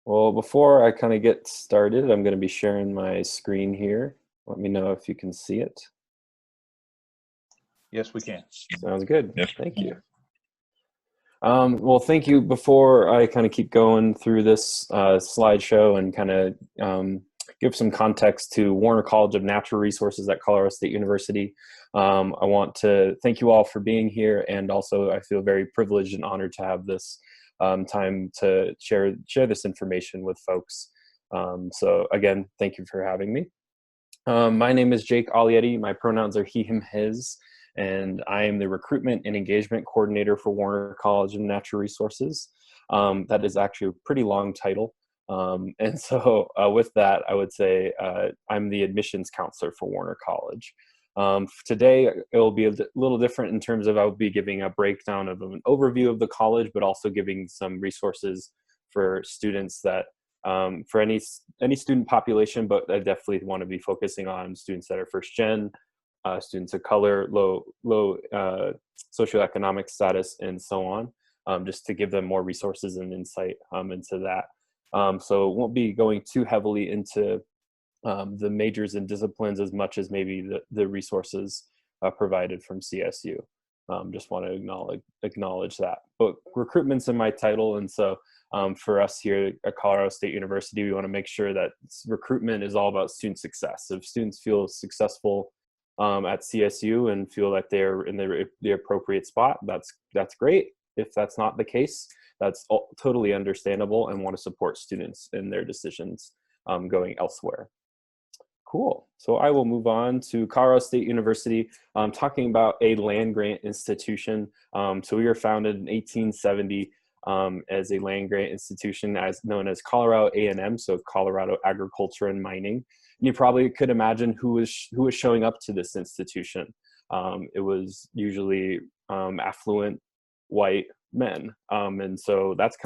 Well, before I kind of get started, I'm going to be sharing my screen here. Let me know if you can see it. Yes, we can. Sounds good. Yes. Thank you. Well, thank you. Before I kind of keep going through this slideshow and kind of give some context to Warner College of Natural Resources at Colorado State University, I want to thank you all for being here, and also I feel very privileged and honored to have this time to share this information with folks. So again, thank you for having me. My name is Jake Alietti. My pronouns are he, him, his, and I am the Recruitment and Engagement Coordinator for Warner College of Natural Resources. That is actually a pretty long title. And so with that, I would say I'm the admissions counselor for Warner College. Today, it will be a little different in terms of I'll be giving a breakdown of an overview of the college, but also giving some resources for students that, for any student population, but I definitely want to be focusing on students that are first gen, students of color, low socioeconomic status, and so on, just to give them more resources and insight into that. So it won't be going too heavily into the majors and disciplines as much as maybe the resources provided from CSU. Just want to acknowledge that. But recruitment's in my title, and so for us here at Colorado State University, we want to make sure that recruitment is all about student success. If students feel successful at CSU and feel that they're in the appropriate spot, that's great. If that's not the case, that's totally understandable, and want to support students in their decisions going elsewhere. Cool. So I will move on to Colorado State University, talking about a land-grant institution. So we were founded in 1870 as a land-grant institution known as Colorado A&M, so Colorado Agriculture and Mining. And you probably could imagine who was showing up to this institution. It was usually affluent white men. And so that's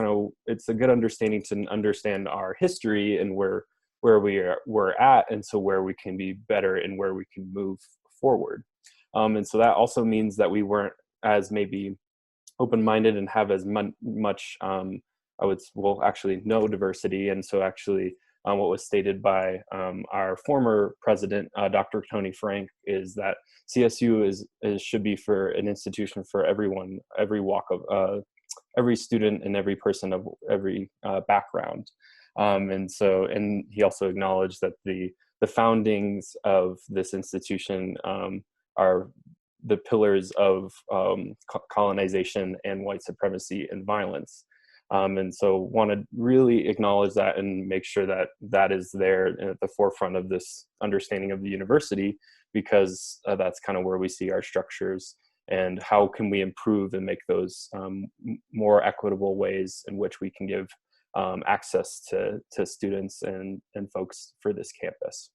it's a good understanding to understand our history and where we're at, and so where we can be better and where we can move forward. And so that also means that we weren't as maybe open-minded and have as much, actually no diversity. And so actually what was stated by our former president, Dr. Tony Frank, is that CSU should be for an institution for everyone, every walk of, every student and every person of every background. And he also acknowledged that the foundings of this institution are the pillars of colonization and white supremacy and violence. And so want to really acknowledge that and make sure that that is there at the forefront of this understanding of the university, because that's kind of where we see our structures and how can we improve and make those more equitable ways in which we can give access to students and folks for this campus.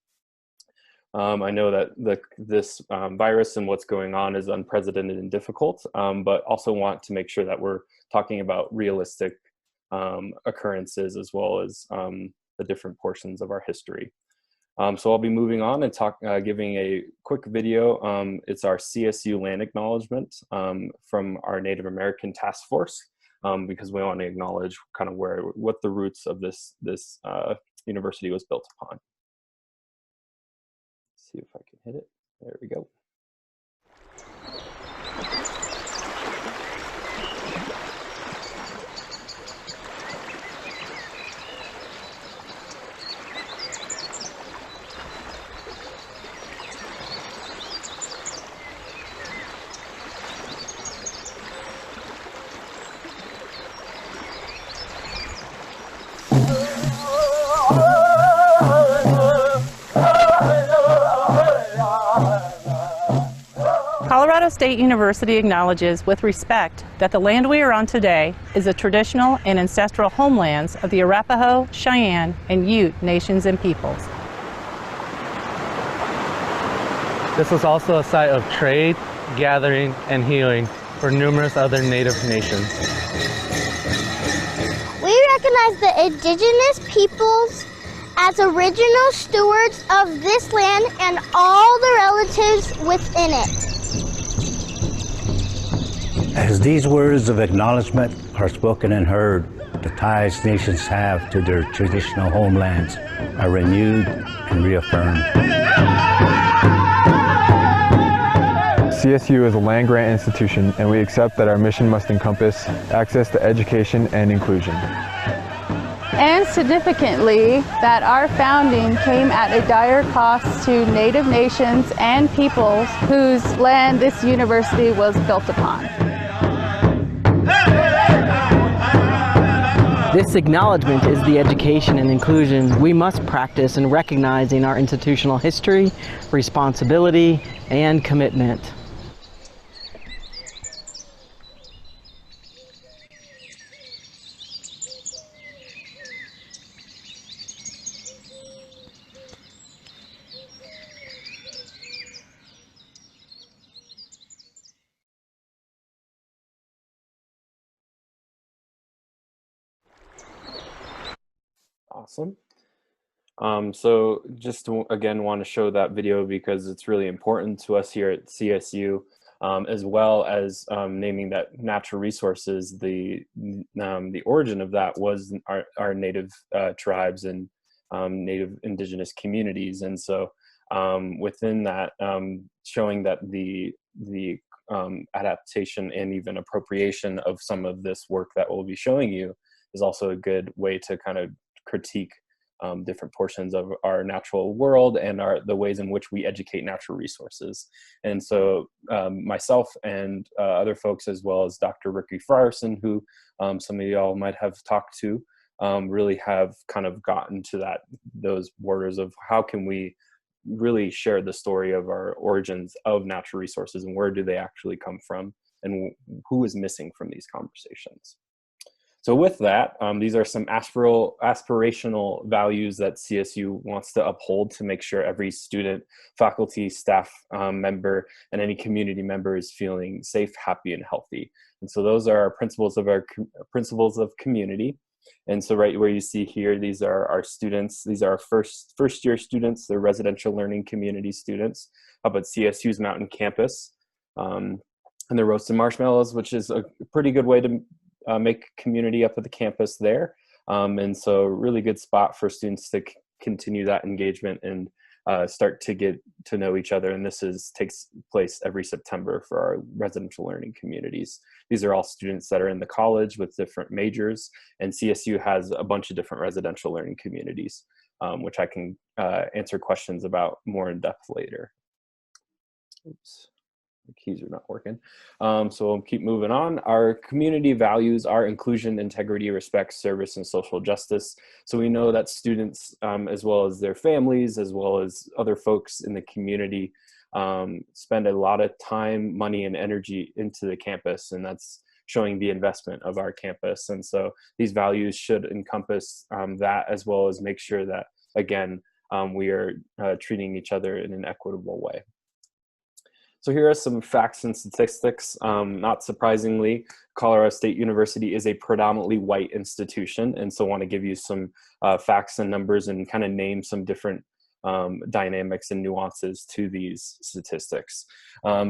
I know that this virus and what's going on is unprecedented and difficult, but also want to make sure that we're talking about realistic occurrences as well as the different portions of our history. So I'll be moving on and giving a quick video. It's our CSU land acknowledgement from our Native American Task Force. Because we want to acknowledge kind of what the roots of this university was built upon. Let's see if I can hit it. There we go. Colorado State University acknowledges with respect that the land we are on today is the traditional and ancestral homelands of the Arapaho, Cheyenne, and Ute nations and peoples. This was also a site of trade, gathering, and healing for numerous other Native nations. We recognize the indigenous peoples as original stewards of this land and all the relatives within it. As these words of acknowledgement are spoken and heard, the ties nations have to their traditional homelands are renewed and reaffirmed. CSU is a land-grant institution, and we accept that our mission must encompass access to education and inclusion. And significantly, that our founding came at a dire cost to Native nations and peoples whose land this university was built upon. This acknowledgement is the education and inclusion we must practice in recognizing our institutional history, responsibility, and commitment. Awesome. So just again want to show that video because it's really important to us here at CSU, as well as naming that natural resources. The origin of that was our native tribes and native indigenous communities, and so within that, showing that the adaptation and even appropriation of some of this work that we'll be showing you is also a good way to kind of critique different portions of our natural world and the ways in which we educate natural resources. And so myself and other folks, as well as Dr. Ricky Frierson, who some of y'all might have talked to, really have kind of gotten to those borders of how can we really share the story of our origins of natural resources and where do they actually come from and who is missing from these conversations. So with that, these are some aspirational values that CSU wants to uphold to make sure every student, faculty, staff member, and any community member is feeling safe, happy, and healthy. And so those are our principles of community. And so right where you see here, these are our students. These are our first year students. They're residential learning community students up at CSU's Mountain Campus. And they're roasting marshmallows, which is a pretty good way to make community up at the campus there. And so really good spot for students to continue that engagement and start to get to know each other. And this takes place every September for our residential learning communities. These are all students that are in the college with different majors, and CSU has a bunch of different residential learning communities, which I can answer questions about more in depth later. Oops. The keys are not working. So we'll keep moving on. Our community values are inclusion, integrity, respect, service, and social justice. So we know that students, as well as their families, as well as other folks in the community, spend a lot of time, money, and energy into the campus, and that's showing the investment of our campus. And so these values should encompass that, as well as make sure that, again, we are treating each other in an equitable way. So here are some facts and statistics. Not surprisingly, Colorado State University is a predominantly white institution, and so I want to give you some facts and numbers and kind of name some different dynamics and nuances to these statistics.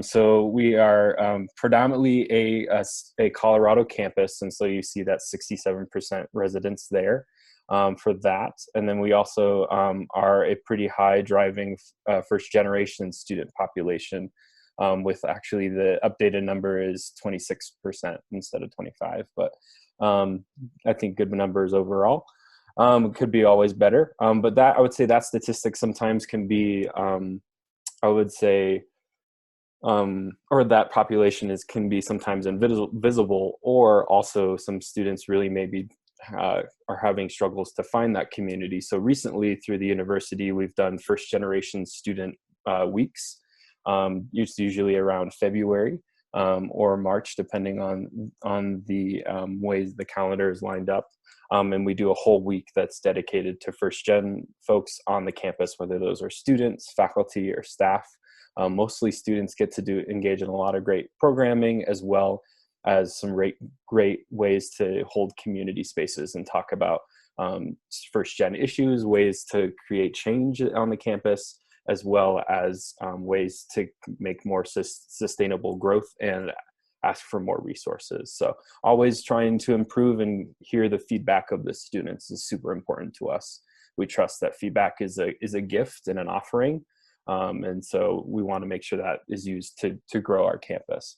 So we are predominantly a Colorado campus, and so you see that 67% residents there for that. And then we also are a pretty high driving first generation student population. With actually the updated number is 26% instead of 25, but I think good numbers overall. Could be always better, but I would say that statistic sometimes can be, I would say, or that population can be sometimes invisible, or also some students really maybe are having struggles to find that community. So recently through the university, we've done first generation student weeks. Usually around February or March, depending on the ways the calendar is lined up. And we do a whole week that's dedicated to first gen folks on the campus, whether those are students, faculty, or staff. Mostly students get to engage in a lot of great programming, as well as some great ways to hold community spaces and talk about first gen issues, ways to create change on the campus, as well as ways to make more sustainable growth and ask for more resources. So always trying to improve and hear the feedback of the students is super important to us. We trust that feedback is a gift and an offering. And so we want to make sure that is used to grow our campus.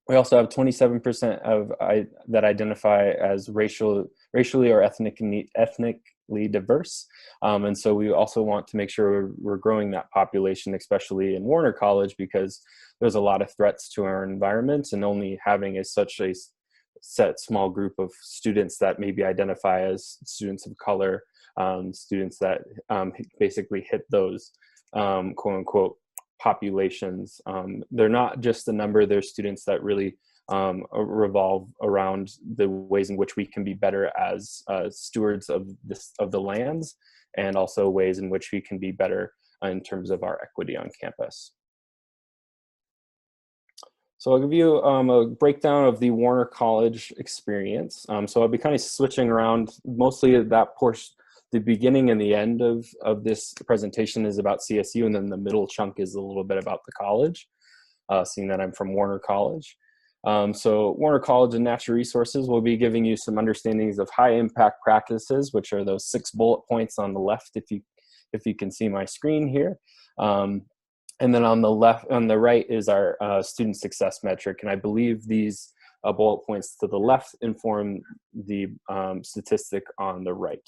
We also have 27% that identify as racially or ethnically diverse. And so we also want to make sure we're growing that population, especially in Warner College, because there's a lot of threats to our environment, and only having such a set small group of students that maybe identify as students of color, students that basically hit those quote unquote populations. They're not just a number, they're students that really revolve around the ways in which we can be better as stewards of the lands, and also ways in which we can be better in terms of our equity on campus. So I'll give you a breakdown of the Warner College experience. So I'll be kind of switching around mostly that portion. The beginning and the end of this presentation is about CSU, and then the middle chunk is a little bit about the college, seeing that I'm from Warner College. So Warner College and Natural Resources will be giving you some understandings of high impact practices, which are those 6 bullet points on the left, if you can see my screen here. And then on the right is our student success metric, and I believe these bullet points to the left inform the statistic on the right.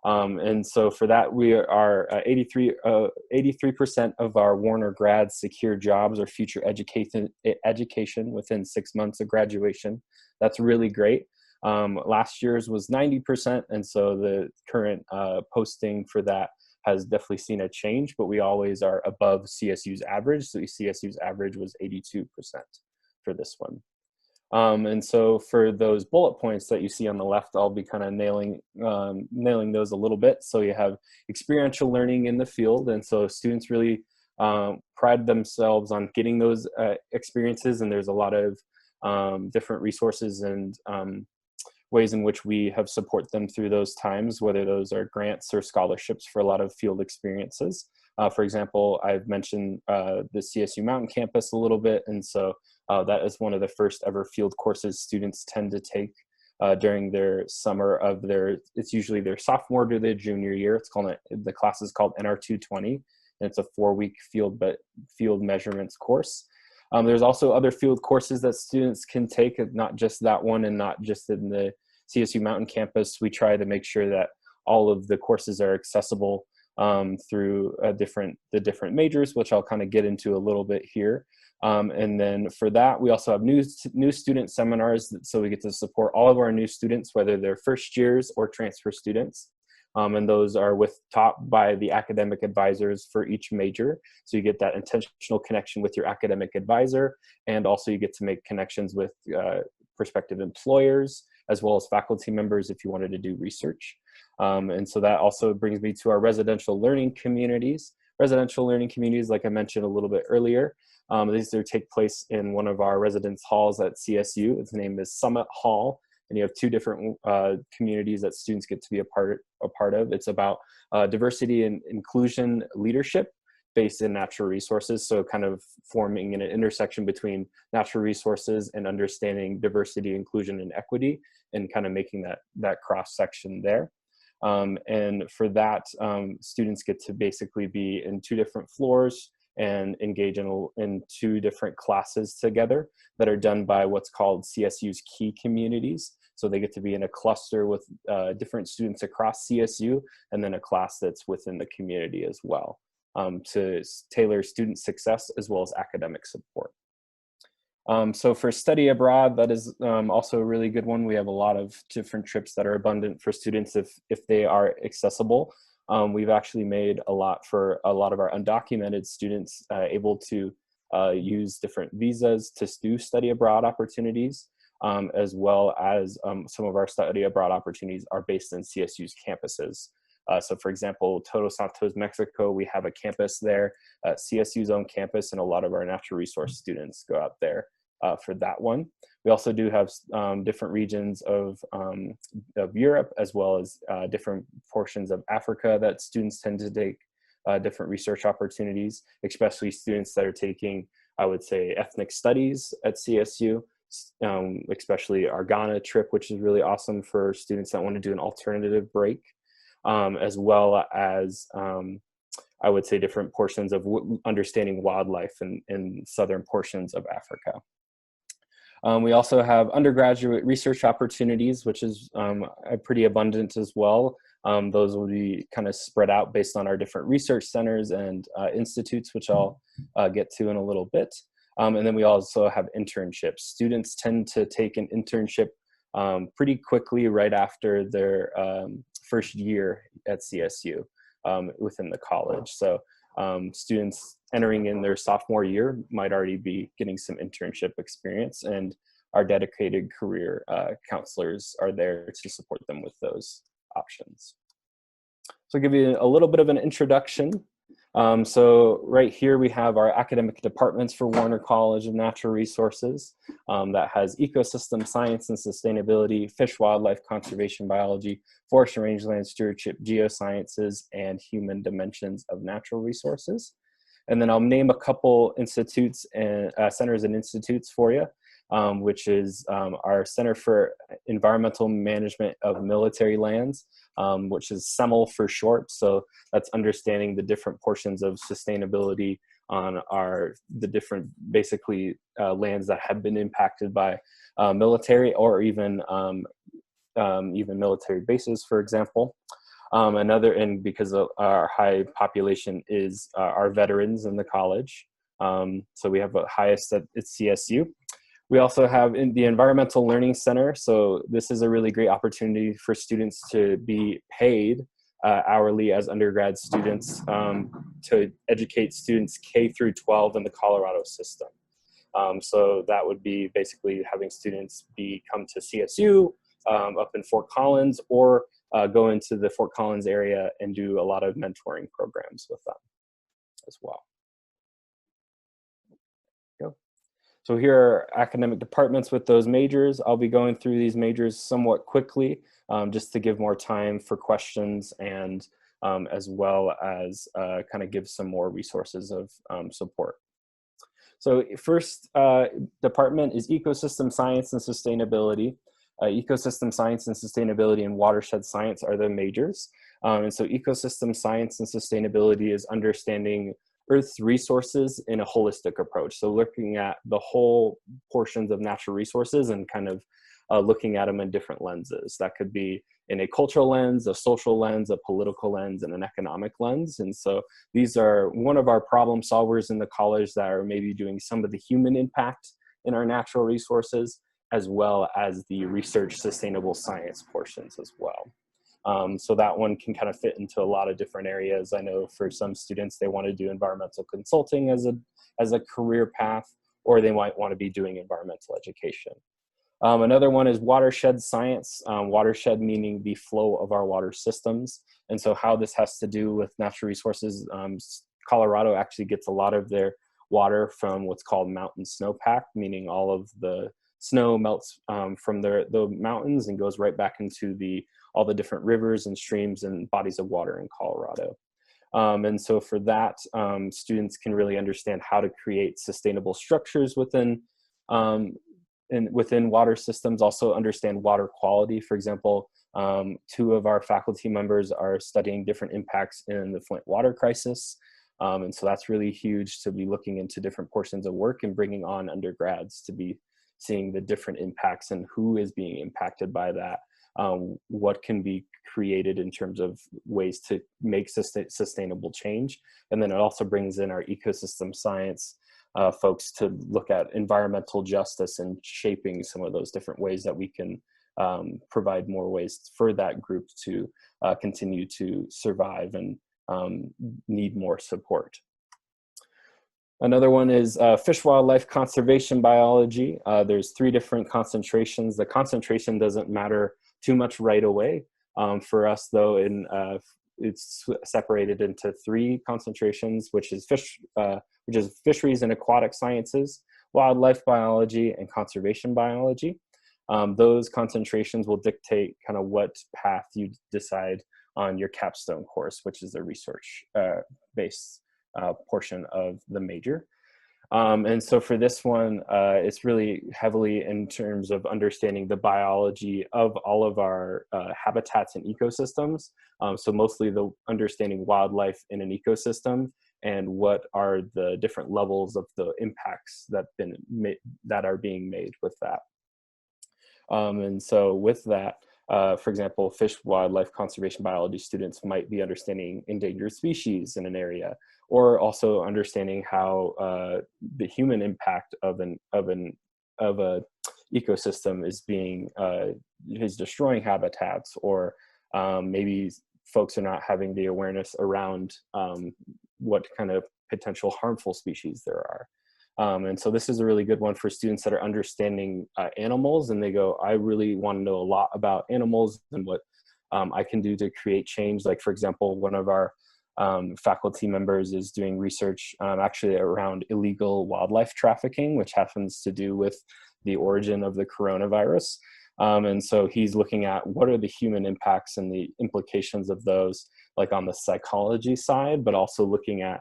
And so for that, we are 83% of our Warner grads secure jobs or future education within 6 months of graduation. That's really great. Last year's was 90%, and so the current posting for that has definitely seen a change, but we always are above CSU's average. So CSU's average was 82% for this one. And so for those bullet points that you see on the left, I'll be kind of nailing those a little bit. So you have experiential learning in the field. And so students really pride themselves on getting those experiences. And there's a lot of different resources and ways in which we have support them through those times, whether those are grants or scholarships for a lot of field experiences. For example, I've mentioned the CSU Mountain Campus a little bit, and so that is one of the first ever field courses students tend to take during their summer of it's usually their sophomore to their junior year. The class is called NR220, and it's a 4-week field measurements course. There's also other field courses that students can take, not just that one and not just in the CSU Mountain Campus. We try to make sure that all of the courses are accessible through the different majors, which I'll kind of get into a little bit here. And then for that, we also have new student seminars, so we get to support all of our new students, whether they're first years or transfer students. And those are taught by the academic advisors for each major. So you get that intentional connection with your academic advisor, and also you get to make connections with prospective employers, as well as faculty members if you wanted to do research. And so that also brings me to our residential learning communities. Residential learning communities, like I mentioned a little bit earlier, these take place in one of our residence halls at CSU. Its name is Summit Hall. And you have 2 different communities that students get to be a part of. It's about diversity and inclusion leadership based in natural resources. So kind of forming an intersection between natural resources and understanding diversity, inclusion, and equity, and kind of making that cross section there. And for that, students get to basically be in 2 different floors and engage in 2 different classes together that are done by what's called CSU's key communities. So they get to be in a cluster with different students across CSU, and then a class that's within the community as well, to tailor student success as well as academic support. So for study abroad, that is also a really good one. We have a lot of different trips that are abundant for students if they are accessible. We've actually made a lot for a lot of our undocumented students able to use different visas to do study abroad opportunities, as well as some of our study abroad opportunities are based in CSU's campuses. So for example, Todos Santos, Mexico, we have a campus there, CSU's own campus, and a lot of our natural resource students go out there for that one. We also do have different regions of Europe, as well as different portions of Africa that students tend to take different research opportunities, especially students that are taking, I would say, ethnic studies at CSU. especially our Ghana trip, which is really awesome for students that want to do an alternative break, as well as I would say different portions of understanding wildlife in southern portions of Africa. We also have undergraduate research opportunities, which is pretty abundant as well. Those will be kind of spread out based on our different research centers and institutes, which I'll get to in a little bit. And then we also have internships. Students tend to take an internship pretty quickly right after their first year at CSU within the college. So students entering in their sophomore year might already be getting some internship experience, and our dedicated career counselors are there to support them with those options. So I'll give you a little bit of an introduction. So right here we have our academic departments for Warner College of Natural Resources that has ecosystem science and sustainability, fish, wildlife, conservation biology, forest and rangeland stewardship, geosciences, and human dimensions of natural resources. And then I'll name a couple institutes and centers and institutes for you, which is our Center for Environmental Management of Military Lands, which is CEML for short. So that's understanding the different portions of sustainability on the different basically lands that have been impacted by military or even military bases, for example. And because of our high population is our veterans in the college. So we have the highest at CSU. We also have in the Environmental Learning Center. So this is a really great opportunity for students to be paid hourly as undergrad students to educate students K through 12 in the Colorado system. So that would be basically having students come to CSU up in Fort Collins, or go into the Fort Collins area and do a lot of mentoring programs with them as well. So here are academic departments with those majors. I'll be going through these majors somewhat quickly, just to give more time for questions, and as well as kind of give some more resources of support. So first department is Ecosystem Science and Sustainability. Ecosystem Science and Sustainability and Watershed Science are the majors. And so Ecosystem Science and Sustainability is understanding Earth's resources in a holistic approach. So looking at the whole portions of natural resources and kind of looking at them in different lenses. That could be in a cultural lens, a social lens, a political lens, and an economic lens. And so these are one of our problem solvers in the college that are maybe doing some of the human impact in our natural resources, as well as the research sustainable science portions as well. So that one can kind of fit into a lot of different areas. I know for some students, they want to do environmental consulting as a career path, or they might want to be doing environmental education. Another one is watershed science, watershed meaning the flow of our water systems. And so how this has to do with natural resources, Colorado actually gets a lot of their water from what's called mountain snowpack, meaning all of the snow melts from the mountains and goes right back into all the different rivers and streams and bodies of water in Colorado. And so for that, students can really understand how to create sustainable structures within water systems, also understand water quality. For example, 2 of our faculty members are studying different impacts in the Flint water crisis. And so that's really huge to be looking into different portions of work and bringing on undergrads to be seeing the different impacts and who is being impacted by that. What can be created in terms of ways to make sustainable change. And then it also brings in our ecosystem science folks to look at environmental justice and shaping some of those different ways that we can provide more ways for that group to continue to survive and need more support. Another one is fish, wildlife, conservation biology. There's 3 different concentrations. The concentration doesn't matter too much right away. For us though, it's separated into 3 concentrations, which is fisheries and aquatic sciences, wildlife biology, and conservation biology. Those concentrations will dictate kind of what path you decide on your capstone course, which is the research based portion of the major. And so for this one, it's really heavily in terms of understanding the biology of all of our habitats and ecosystems. So mostly the understanding wildlife in an ecosystem and what are the different levels of the impacts that are being made with that. And so with that, for example, fish wildlife conservation biology students might be understanding endangered species in an area, or also understanding how the human impact of a ecosystem is destroying habitats, or maybe folks are not having the awareness around what kind of potential harmful species there are. And so this is a really good one for students that are understanding animals, and they go, I really want to know a lot about animals and what I can do to create change. Like, for example, one of our faculty members is doing research actually around illegal wildlife trafficking, which happens to do with the origin of the coronavirus. And so he's looking at what are the human impacts and the implications of those, like on the psychology side, but also looking at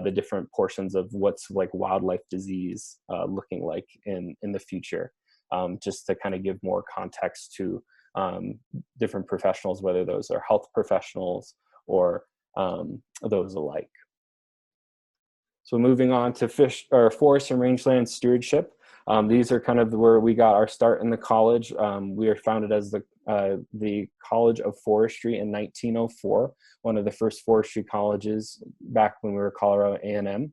the different portions of what's like wildlife disease looking like in the future, just to kind of give more context to different professionals, whether those are health professionals or those alike. So moving on to forest and rangeland stewardship. These are kind of where we got our start in the college. We are founded as the College of Forestry in 1904, one of the first forestry colleges back when we were Colorado A&M.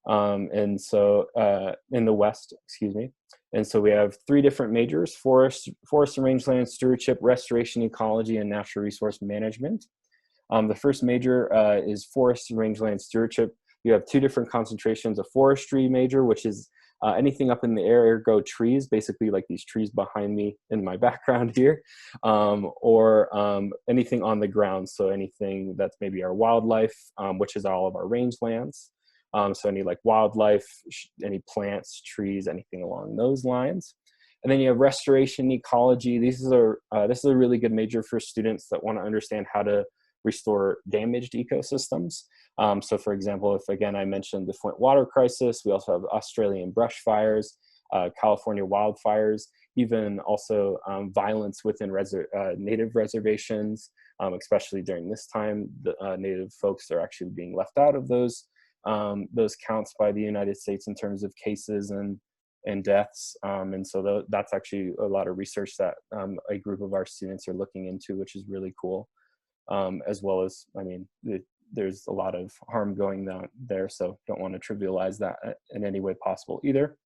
And so in the West, excuse me. And so we have 3 different majors: forest and rangeland stewardship, restoration ecology, and natural resource management. The first major is forest and rangeland stewardship. You have 2 different concentrations: a forestry major, which is anything up in the air, ergo trees, basically like these trees behind me in my background here, or anything on the ground. So anything that's maybe our wildlife, which is all of our rangelands. So any like wildlife, any plants, trees, anything along those lines. And then you have restoration ecology. This is a really good major for students that want to understand how to restore damaged ecosystems. So for example, if again, I mentioned the Flint water crisis, we also have Australian brush fires, California wildfires, even also violence within native reservations, especially during this time. The native folks are actually being left out of those counts by the United States in terms of cases and deaths. And so that's actually a lot of research that a group of our students are looking into, which is really cool. As well as, I mean, there's a lot of harm going on there, so don't want to trivialize that in any way possible either.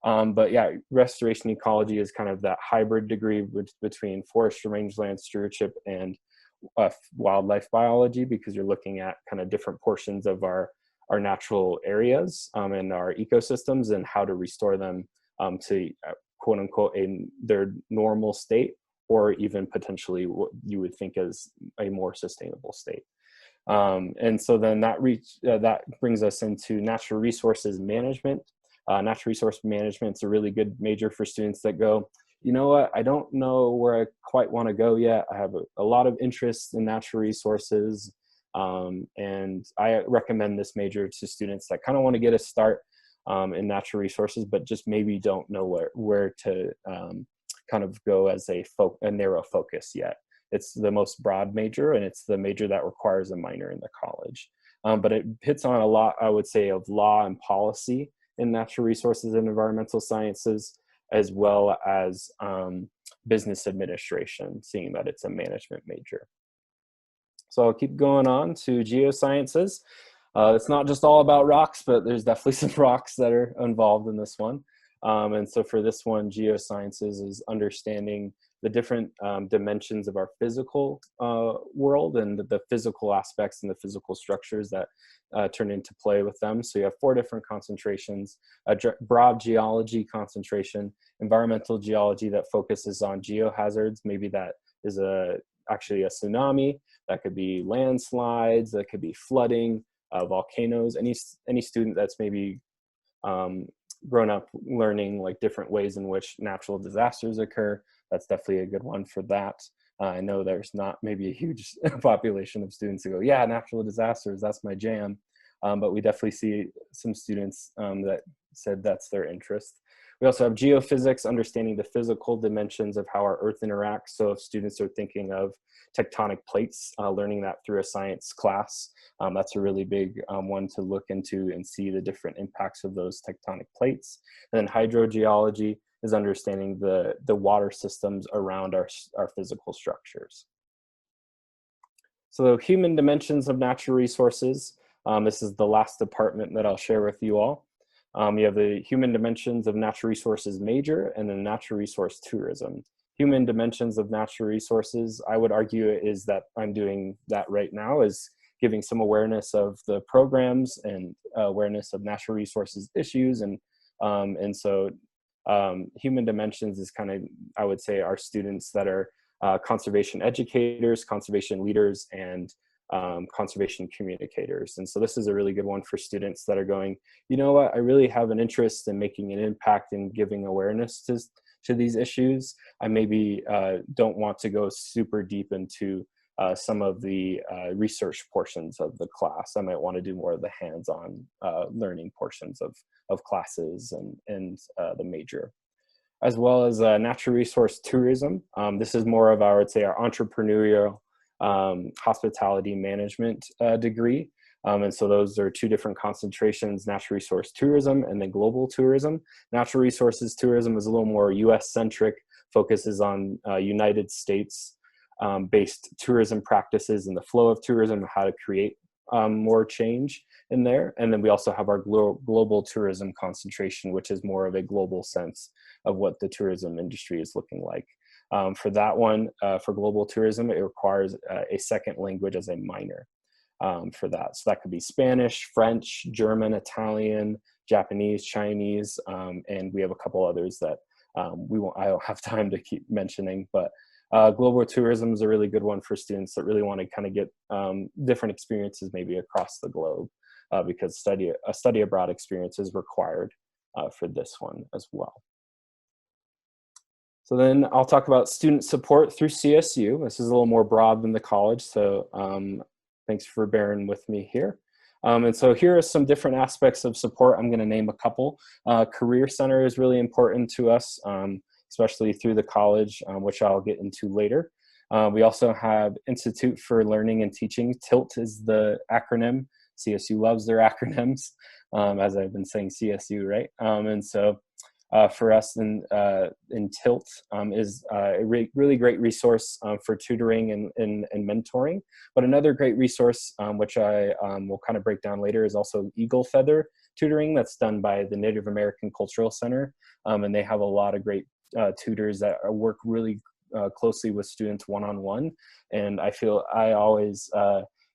But yeah, restoration ecology is kind of that hybrid degree between forest and rangeland stewardship and wildlife biology, because you're looking at kind of different portions of our natural areas and our ecosystems and how to restore them to quote unquote their normal state, or even potentially what you would think as a more sustainable state. And so then that brings us into natural resources management. Natural resource management is a really good major for students that go, you know what, I don't know where I quite want to go yet. I have a lot of interest in natural resources. And I recommend this major to students that kind of want to get a start in natural resources, but just maybe don't know where to kind of go as a narrow focus yet. It's the most broad major, and it's the major that requires a minor in the college. But it hits on a lot, I would say, of law and policy in natural resources and environmental sciences, as well as business administration, seeing that it's a management major. So I'll keep going on to geosciences. It's not just all about rocks, but there's definitely some rocks that are involved in this one. And so for this one, geosciences is understanding the different dimensions of our physical world and the physical aspects and the physical structures that turn into play with them. So you have 4 different concentrations: broad geology concentration, environmental geology that focuses on geohazards. Maybe that is actually a tsunami, that could be landslides, that could be flooding, volcanoes. Any student that's maybe grown up learning like different ways in which natural disasters occur, that's definitely a good one for that. I know there's not maybe a huge population of students who go, yeah, natural disasters, that's my jam. But we definitely see some students that said that's their interest. We also have geophysics, understanding the physical dimensions of how our Earth interacts. So if students are thinking of tectonic plates, learning that through a science class, that's a really big one to look into and see the different impacts of those tectonic plates. And then hydrogeology is understanding the water systems around our physical structures. So human dimensions of natural resources. This is the last department that I'll share with you all. You have the human dimensions of natural resources major and then natural resource tourism. Human dimensions of natural resources, I would argue, is that I'm doing that right now, is giving some awareness of the programs and awareness of natural resources issues. And so human dimensions is kind of, I would say, our students that are conservation educators, conservation leaders, and conservation communicators. And so this is a really good one for students that are going, you know what, I really have an interest in making an impact and giving awareness to these issues. I maybe don't want to go super deep into some of the research portions of the class. I might want to do more of the hands-on learning portions of classes and the major. As well as natural resource tourism. This is more of, I would say, our entrepreneurial hospitality management degree. And so those are two different concentrations, natural resource tourism and then global tourism. Natural resources tourism is a little more US centric, focuses on United States based tourism practices and the flow of tourism, how to create more change in there. And then we also have our global tourism concentration, which is more of a global sense of what the tourism industry is looking like. For that one, for global tourism, it requires a second language as a minor for that. So that could be Spanish, French, German, Italian, Japanese, Chinese, and we have a couple others that I don't have time to keep mentioning, but global tourism is a really good one for students that really want to kind of get different experiences maybe across the globe, because a study abroad experience is required for this one as well. So then I'll talk about student support through CSU. This is a little more broad than the college, so thanks for bearing with me here. And so here are some different aspects of support. I'm going to name a couple. Career Center is really important to us, especially through the college, which I'll get into later. We also have Institute for Learning and Teaching. TILT is the acronym. CSU loves their acronyms, as I've been saying CSU, right? And so for us in TILT is a really great resource for tutoring and mentoring. But another great resource, which I will kind of break down later, is also Eagle Feather tutoring that's done by the Native American Cultural Center. And they have a lot of great tutors that work really closely with students one-on-one. And I feel I always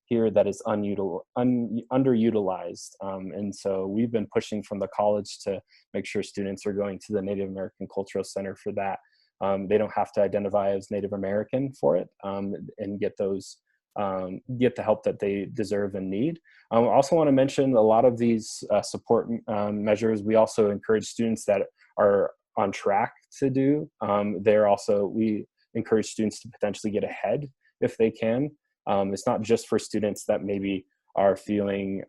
hear that it's underutilized. And so we've been pushing from the college to make sure students are going to the Native American Cultural Center for that. They don't have to identify as Native American for it, and get the help that they deserve and need. I also want to mention a lot of these support measures. We also encourage students that are on track to do. We encourage students to potentially get ahead if they can. It's not just for students that maybe are feeling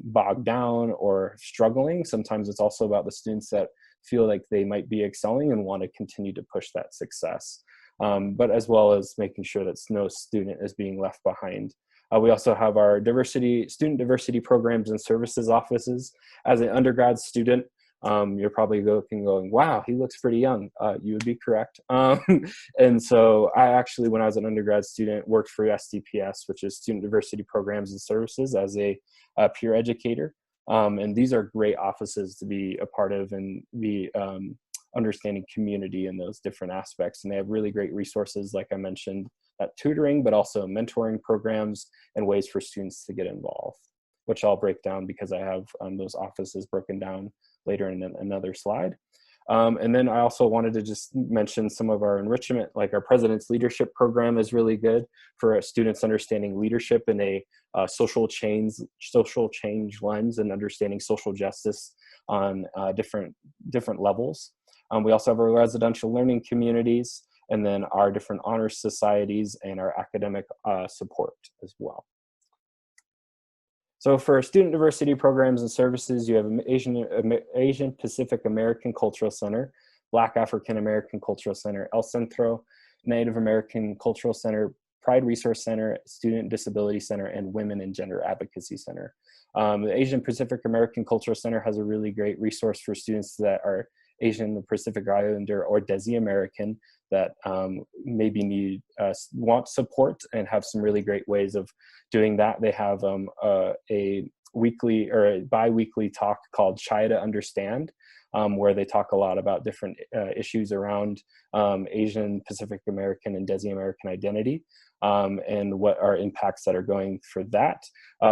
bogged down or struggling. Sometimes it's also about the students that feel like they might be excelling and want to continue to push that success. But as well as making sure that no student is being left behind. We also have our student diversity programs and services offices. As an undergrad student, you're probably looking going, wow, he looks pretty young. You would be correct. And so I actually, when I was an undergrad student, worked for SDPS, which is Student Diversity Programs and Services, as a peer educator. And these are great offices to be a part of and be understanding community in those different aspects. And they have really great resources, like I mentioned, at tutoring, but also mentoring programs and ways for students to get involved, which I'll break down because I have those offices broken down later in another slide. And then I also wanted to just mention some of our enrichment, like our President's Leadership Program is really good for students understanding leadership in a social change lens and understanding social justice on different levels. We also have our residential learning communities, and then our different honor societies and our academic support as well. So for student diversity programs and services, you have Asian Pacific American Cultural Center, Black African American Cultural Center, El Centro, Native American Cultural Center, Pride Resource Center, Student Disability Center, and Women and Gender Advocacy Center. The Asian Pacific American Cultural Center has a really great resource for students that are Asian Pacific Islander or Desi American that maybe want support and have some really great ways of doing that. They have a weekly or a bi-weekly talk called Shy to Understand, where they talk a lot about different issues around Asian Pacific American and Desi American identity. And what are impacts that are going for that.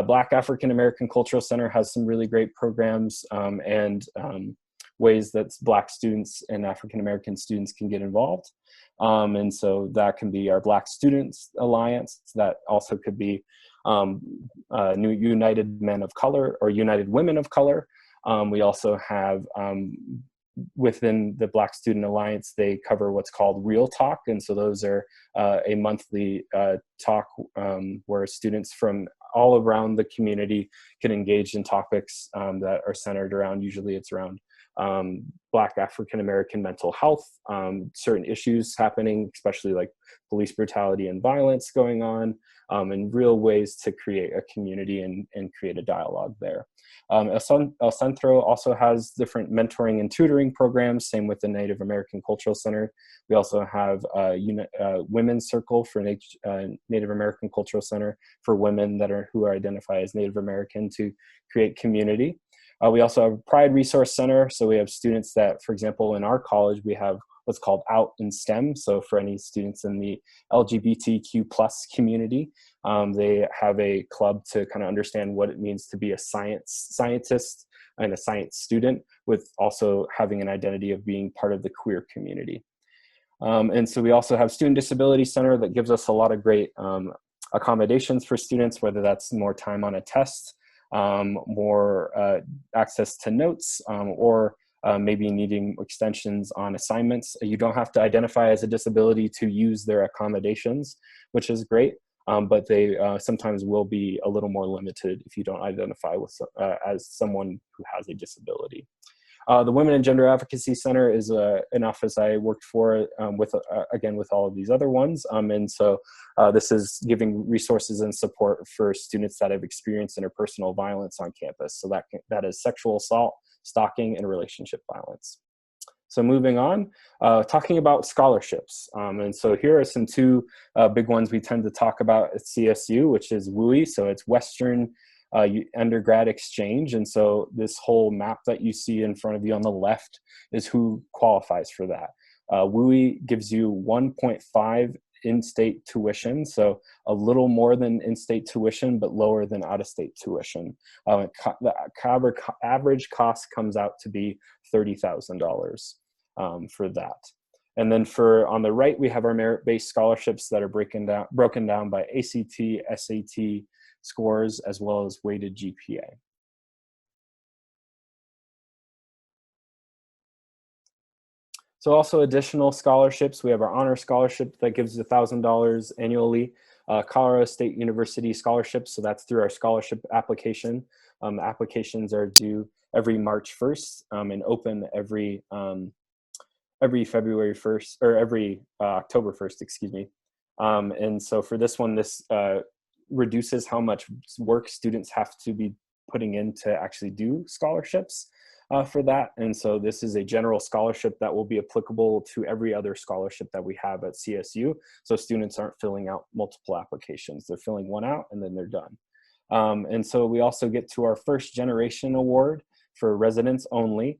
Black African American Cultural Center has some really great programs and ways that Black students and African American students can get involved. And so that can be our Black Students Alliance. That also could be New United Men of Color or United Women of Color. We also have within the Black Student Alliance, they cover what's called Real Talk. And so those are a monthly talk where students from all around the community can engage in topics that are centered around, usually it's around Black African American mental health, certain issues happening, especially like police brutality and violence going on, and real ways to create a community and create a dialogue there. El Centro also has different mentoring and tutoring programs, same with the Native American Cultural Center. We also have Women's Circle for Native American Cultural Center for women who identify as Native American to create community. We also have a Pride Resource Center. So we have students that, for example, in our college, we have what's called Out in STEM. So for any students in the LGBTQ+ community, they have a club to kind of understand what it means to be a scientist and a science student, with also having an identity of being part of the queer community. And so we also have Student Disability Center that gives us a lot of great accommodations for students, whether that's more time on a test, more access to notes, or maybe needing extensions on assignments. You don't have to identify as a disability to use their accommodations, which is great, but they sometimes will be a little more limited if you don't identify as someone who has a disability. The Women and Gender Advocacy Center is an office I worked for again with all of these other ones. And so this is giving resources and support for students that have experienced interpersonal violence on campus. So that is sexual assault, stalking, and relationship violence. So moving on, talking about scholarships. And so here are some two big ones we tend to talk about at CSU, which is WUI. So it's Western Undergrad Exchange. And so this whole map that you see in front of you on the left is who qualifies for that. WUI gives you 1.5 in-state tuition, so a little more than in-state tuition, but lower than out-of-state tuition. The average cost comes out to be $30,000 for that. And then on the right, we have our merit-based scholarships that are broken down by ACT, SAT scores, as well as weighted GPA. So also additional scholarships, we have our honor scholarship that gives $1,000 annually, Colorado State University scholarships, so that's through our scholarship application. Applications are due every March 1st and open every February 1st, or every October 1st, excuse me. And so for this one, this reduces how much work students have to be putting in to actually do scholarships for that. And so this is a general scholarship that will be applicable to every other scholarship that we have at CSU. So students aren't filling out multiple applications. They're filling one out and then they're done. And so we also get to our first generation award for residents only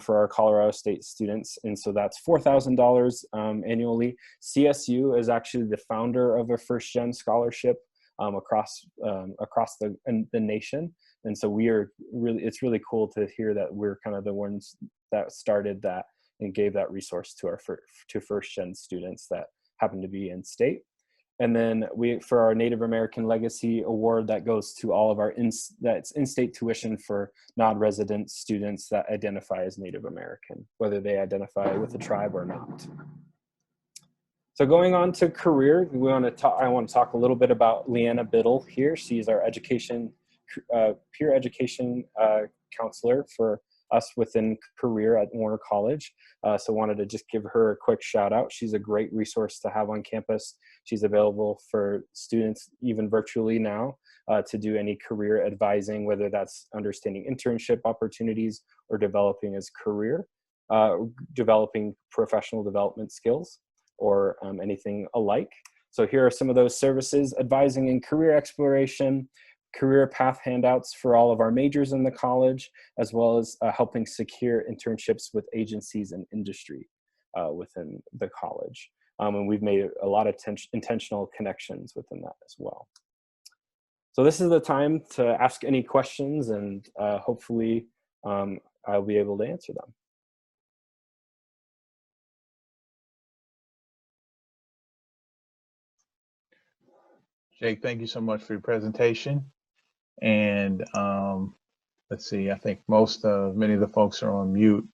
for our Colorado State students. And so that's $4,000 annually. CSU is actually the founder of a first gen scholarship across the nation. And so it's really cool to hear that we're kind of the ones that started that and gave that resource to our first gen students that happen to be in state. And then for our Native American Legacy Award, that goes to all of our that's in-state tuition for non-resident students that identify as Native American, whether they identify with the tribe or not. So going on to career, I want to talk a little bit about Leanna Biddle here. She's our education peer education counselor for us within career at Warner College. So wanted to just give her a quick shout out. She's a great resource to have on campus. She's available for students even virtually now to do any career advising, whether that's understanding internship opportunities or developing as career, developing professional development skills or anything alike. So here are some of those services: advising in career exploration, career path handouts for all of our majors in the college, as well as helping secure internships with agencies and industry within the college. And we've made a lot of intentional connections within that as well. So this is the time to ask any questions, and hopefully I'll be able to answer them. Jake, thank you so much for your presentation. And let's see, I think many of the folks are on mute,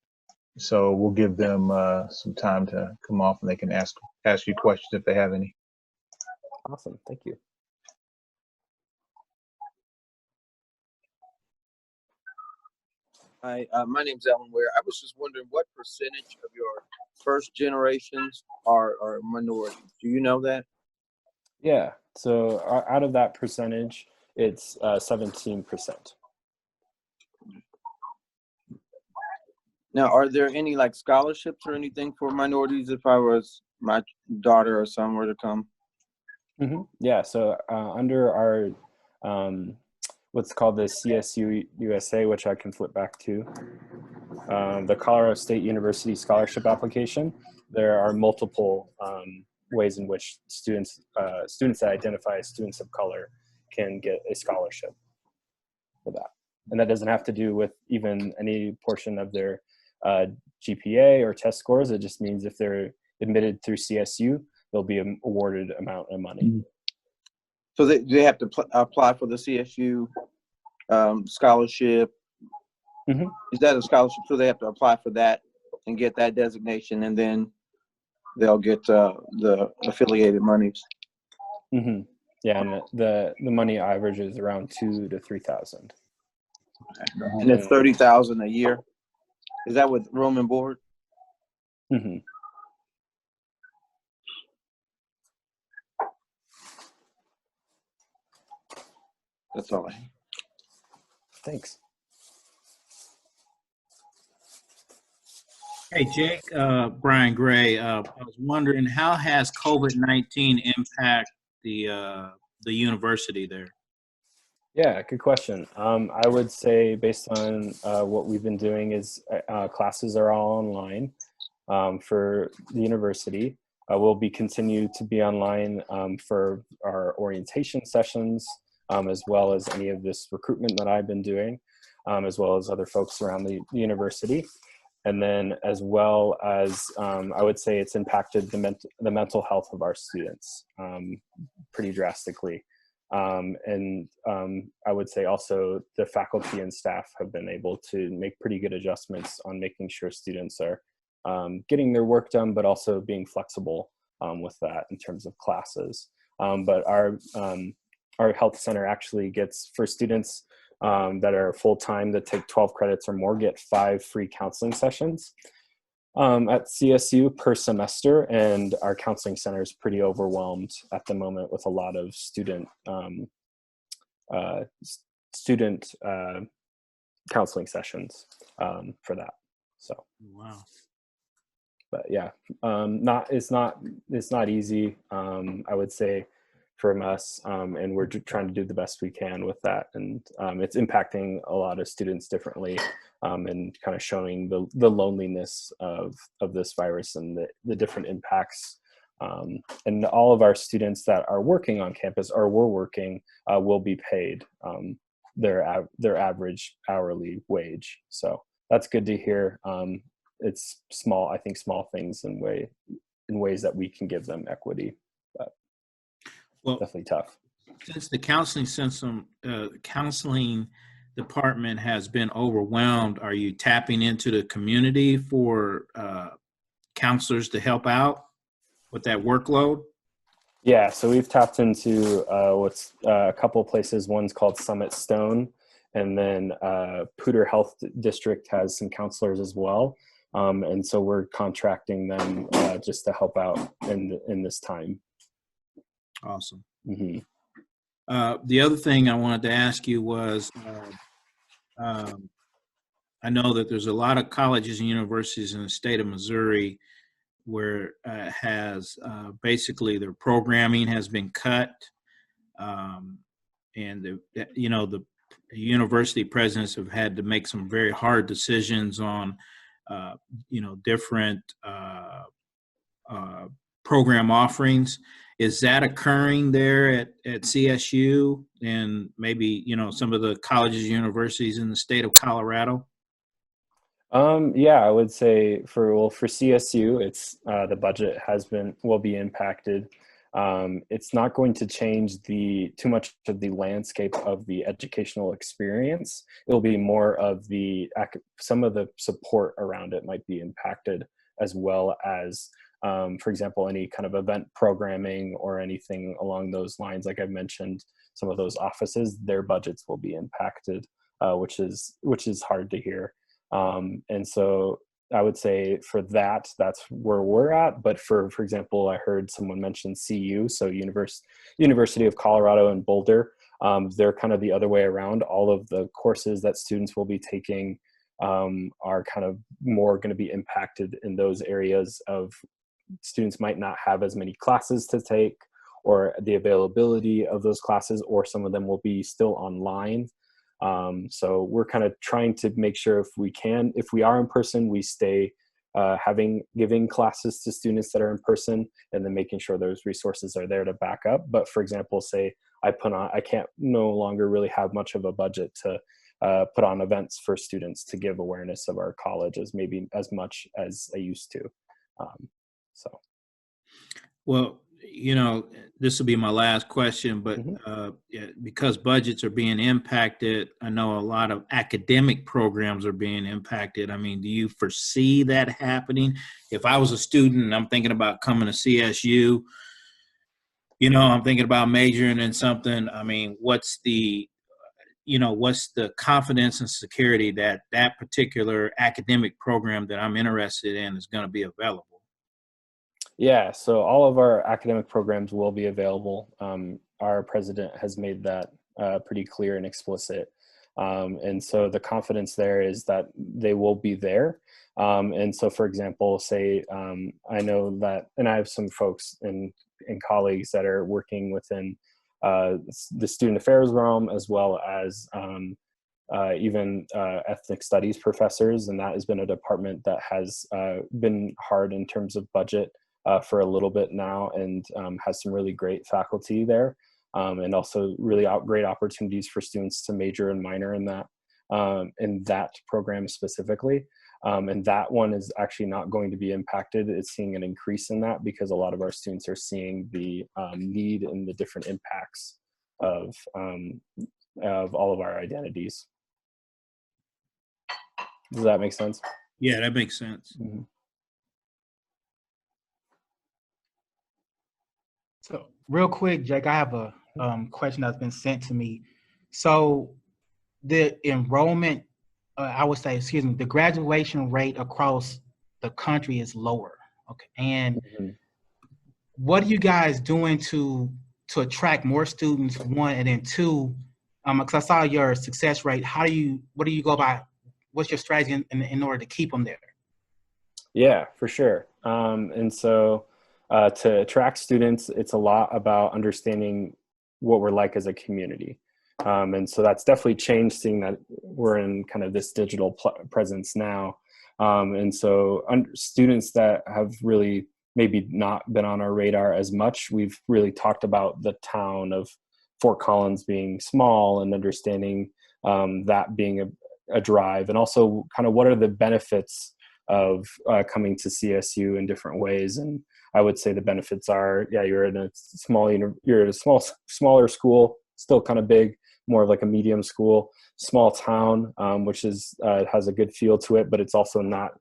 so we'll give them some time to come off and they can ask you questions if they have any. Awesome, thank you. Hi, my name's Ellen Ware. I was just wondering what percentage of your first generations are minorities. Do you know that? Yeah, so out of that percentage, it's 17%. Now, are there any like scholarships or anything for minorities if my daughter or son were to come? Mm-hmm. Yeah, so under our what's called the CSU USA, which I can flip back to, the Colorado State University scholarship application, there are multiple ways in which students that identify as students of color can get a scholarship for that. And that doesn't have to do with even any portion of their GPA or test scores. It just means if they're admitted through CSU, they'll be awarded amount of money. Mm-hmm. So they have to apply for the CSU scholarship. Mm-hmm. Is that a scholarship? So they have to apply for that and get that designation, and then they'll get the affiliated monies. Mm-hmm. Yeah, and the money averages around $2,000 to $3,000. And it's $30,000 a year. Is that with room and board? Mm-hmm. That's all I have. Thanks. Hey, Jake, Brian Gray, I was wondering, how has COVID-19 impacted the university there? Yeah, good question. I would say based on what we've been doing is classes are all online for the university. We'll be continued to be online for our orientation sessions, as well as any of this recruitment that I've been doing, as well as other folks around the university. And then as well as, I would say it's impacted the mental health of our students pretty drastically. And I would say also the faculty and staff have been able to make pretty good adjustments on making sure students are getting their work done, but also being flexible with that in terms of classes. But our health center actually gets, for students that are full-time that take 12 credits or more, get 5 free counseling sessions at CSU per semester, and our counseling center is pretty overwhelmed at the moment with a lot of student counseling sessions for that. So wow. But yeah, it's not easy, I would say, from us, and we're trying to do the best we can with that, and it's impacting a lot of students differently, and kind of showing the loneliness of this virus and the different impacts. And all of our students that are working on campus or were working will be paid their average hourly wage. So that's good to hear. It's small, I think, small things in ways that we can give them equity, but well, definitely tough. Since the counseling department has been overwhelmed, are you tapping into the community for counselors to help out with that workload? Yeah, so we've tapped into what's a couple places. One's called Summit Stone, and then Poudre Health District has some counselors as well. And so we're contracting them just to help out in this time. Awesome. Mm-hmm. The other thing I wanted to ask you was, I know that there's a lot of colleges and universities in the state of Missouri where has basically their programming has been cut, and the university presidents have had to make some very hard decisions on different program offerings. Is that occurring there at CSU and maybe some of the colleges and universities in the state of Colorado? Yeah, I would say for CSU, it's the budget will be impacted. It's not going to change too much of the landscape of the educational experience. It'll be more of some of the support around it might be impacted, as well as, for example, any kind of event programming or anything along those lines. Like I've mentioned, some of those offices, their budgets will be impacted, which is hard to hear. And so I would say for that's where we're at. But for example, I heard someone mention CU, so University of Colorado in Boulder. They're kind of the other way around. All of the courses that students will be taking are kind of more going to be impacted in those areas of students might not have as many classes to take, or the availability of those classes, or some of them will be still online. So we're kind of trying to make sure if we are in person, we stay giving classes to students that are in person, and then making sure those resources are there to back up. But for example, say I can't no longer really have much of a budget to put on events for students to give awareness of our college maybe as much as I used to. Well, this will be my last question, but because budgets are being impacted, I know a lot of academic programs are being impacted. I mean, do you foresee that happening? If I was a student and I'm thinking about coming to CSU, I'm thinking about majoring in something. I mean, what's the confidence and security that that particular academic program that I'm interested in is going to be available? Yeah, so all of our academic programs will be available. Our president has made that pretty clear and explicit. And so the confidence there is that they will be there. And so, for example, say I know that, and I have some folks and colleagues that are working within the student affairs realm, as well as even ethnic studies professors. And that has been a department that has been hard in terms of budget for a little bit now, and has some really great faculty there, and also really great opportunities for students to major and minor in that program specifically. And that one is actually not going to be impacted. It's seeing an increase in that because a lot of our students are seeing the need and the different impacts of all of our identities. Does that make sense? Yeah, that makes sense. Mm-hmm. So real quick, Jake, I have a question that's been sent to me. So the enrollment, the graduation rate across the country is lower. Okay. And what are you guys doing to attract more students, one, and then two, because I saw your success rate. What do you go by? What's your strategy in order to keep them there? Yeah, for sure. And so to attract students, it's a lot about understanding what we're like as a community. And so that's definitely changed, seeing that we're in kind of this digital presence now. And so students that have really maybe not been on our radar as much, we've really talked about the town of Fort Collins being small, and understanding that being a drive, and also kind of what are the benefits of coming to CSU in different ways. And I would say the benefits are, yeah, you're at a smaller school, still kind of big, more of like a medium school, small town, which is has a good feel to it, but it's also not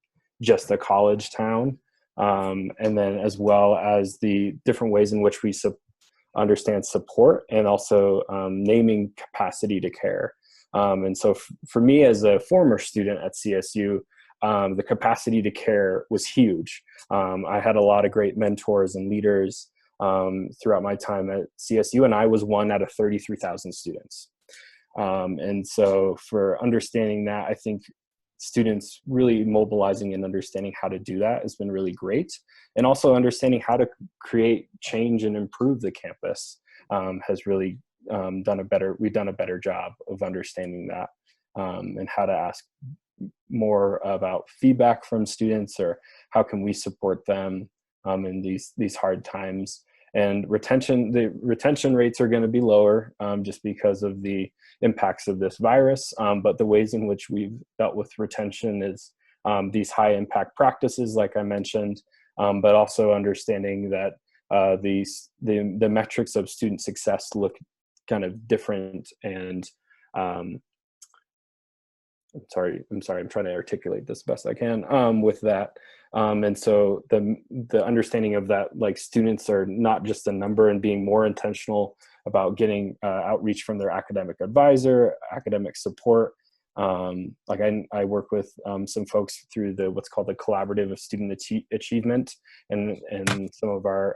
just a college town. And then as well as the different ways in which we understand support and also naming capacity to care. And so for me as a former student at CSU, the capacity to care was huge. I had a lot of great mentors and leaders throughout my time at CSU, and I was one out of 33,000 students. And so for understanding that, I think students really mobilizing and understanding how to do that has been really great. And also understanding how to create change and improve the campus has really we've done a better job of understanding that, and how to ask more about feedback from students, or how can we support them in these hard times. And the retention rates are going to be lower just because of the impacts of this virus. But the ways in which we've dealt with retention is these high impact practices, like I mentioned, but also understanding that the metrics of student success look kind of different. And I'm trying to articulate this best I can with that. And so the understanding of that, like, students are not just a number, and being more intentional about getting outreach from their academic advisor, academic support. Like I work with some folks through what's called the Collaborative of Student Achievement, and some of our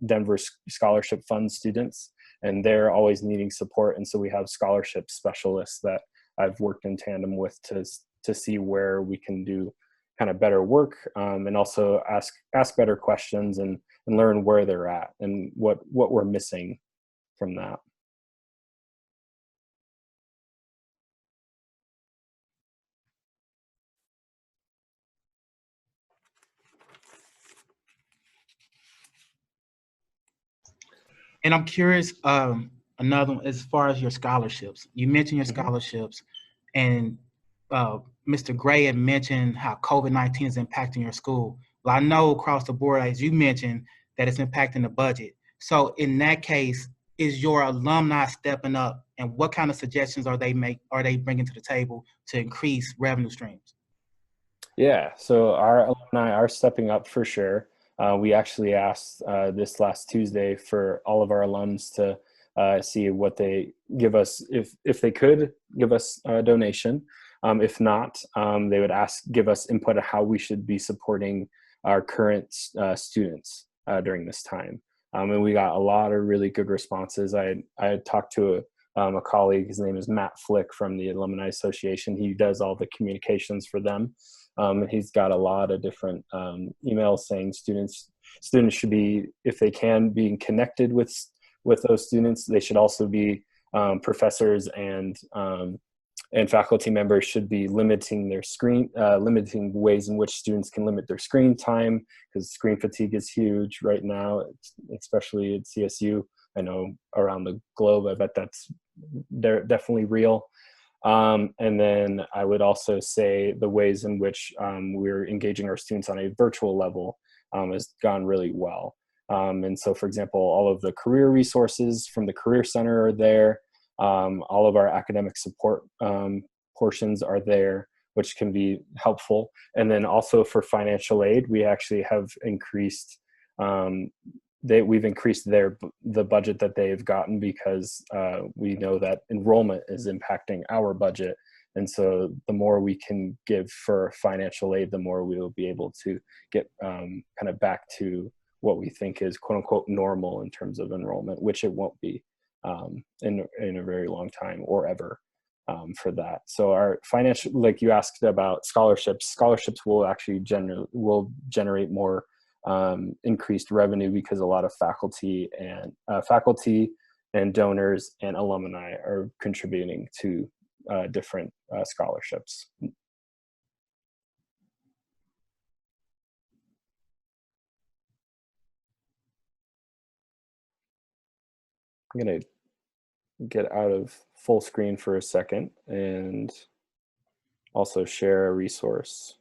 Denver Scholarship Fund students, and they're always needing support. And so we have scholarship specialists that I've worked in tandem with to see where we can do kind of better work, and also ask better questions and learn where they're at and what we're missing from that. And I'm curious, another one, as far as your scholarships. You mentioned your scholarships, and Mr. Gray had mentioned how COVID-19 is impacting your school. Well, I know across the board, as you mentioned, that it's impacting the budget. So in that case, is your alumni stepping up, and what kind of suggestions are they bringing to the table to increase revenue streams? Yeah, so our alumni are stepping up for sure. We actually asked this last Tuesday for all of our alums to see what they give us, if they could give us a donation. If not, they would give us input on how we should be supporting our current students during this time. And we got a lot of really good responses. I had talked to a colleague, his name is Matt Flick from the Alumni Association. He does all the communications for them. And he's got a lot of different emails saying students should be, if they can, being connected with those students. They should also be professors and faculty members should be limiting ways in which students can limit their screen time, because screen fatigue is huge right now, especially at CSU. I know around the globe, I bet that's definitely real. And then I would also say the ways in which we're engaging our students on a virtual level has gone really well. And so, for example, all of the career resources from the Career Center are there. All of our academic support portions are there, which can be helpful. And then also for financial aid, we actually have increased, we've increased the budget that they've gotten, because we know that enrollment is impacting our budget. And so the more we can give for financial aid, the more we will be able to get kind of back to what we think is quote unquote normal in terms of enrollment, which it won't be in a very long time or ever for that. So our financial, like you asked about scholarships will actually generate more increased revenue, because a lot of faculty and donors and alumni are contributing to different scholarships. I'm going to get out of full screen for a second and also share a resource.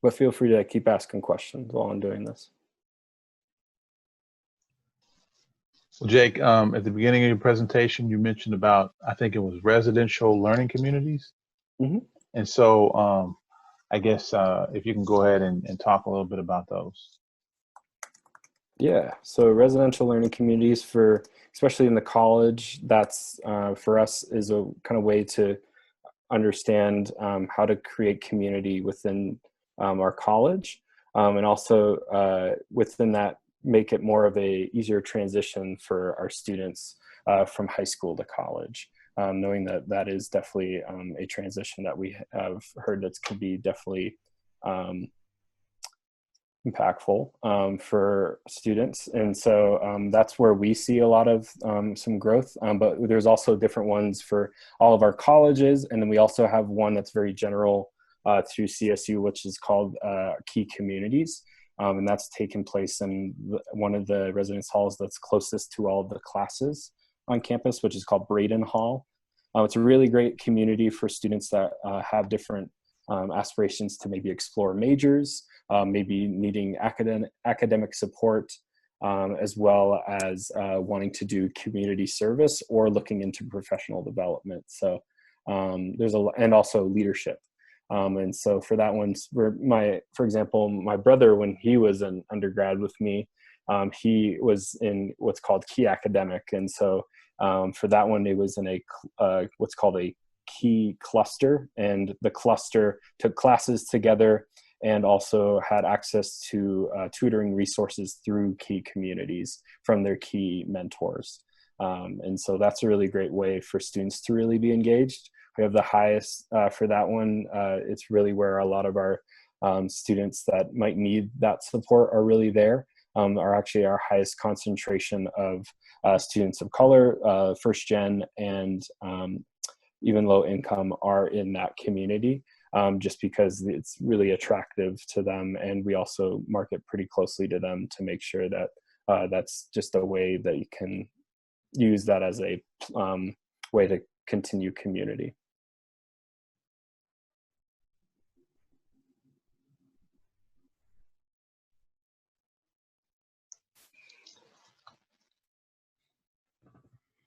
But feel free to keep asking questions while I'm doing this. Well, Jake, at the beginning of your presentation, you mentioned about, I think it was residential learning communities. Mm-hmm. And so I guess if you can go ahead and talk a little bit about those. Yeah, so residential learning communities for, especially in the college, that's for us is a kind of way to understand how to create community within our college, and also within that make it more of a easier transition for our students from high school to college, knowing that that is definitely a transition that we have heard that could be definitely impactful for students. And so that's where we see a lot of some growth, but there's also different ones for all of our colleges. And then we also have one that's very general through CSU, which is called Key Communities. And that's taken place in one of the residence halls that's closest to all of the classes on campus, which is called Braden Hall. It's a really great community for students that have different aspirations to maybe explore majors, maybe needing academic support, as well as wanting to do community service or looking into professional development. So there's and also leadership. And so for that one, for example, my brother, when he was an undergrad with me, he was in what's called Key Academic. And so for that one, it was in a what's called a Key cluster, and the cluster took classes together and also had access to tutoring resources through Key Communities from their Key mentors. And so that's a really great way for students to really be engaged. We have the highest for that one. It's really where a lot of our students that might need that support are really there, are actually our highest concentration of students of color, first gen, and even low income are in that community, just because it's really attractive to them. And we also market pretty closely to them to make sure that that's just a way that you can use that as a way to continue community.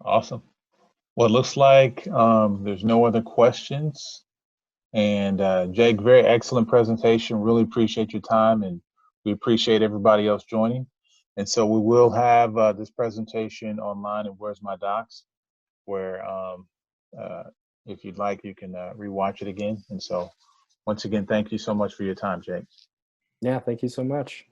Awesome. Well, it looks like there's no other questions. And Jake, very excellent presentation. Really appreciate your time, and we appreciate everybody else joining. And so we will have this presentation online at WheresMyDocs, where if you'd like, you can rewatch it again. And so once again, thank you so much for your time, Jake. Yeah, thank you so much.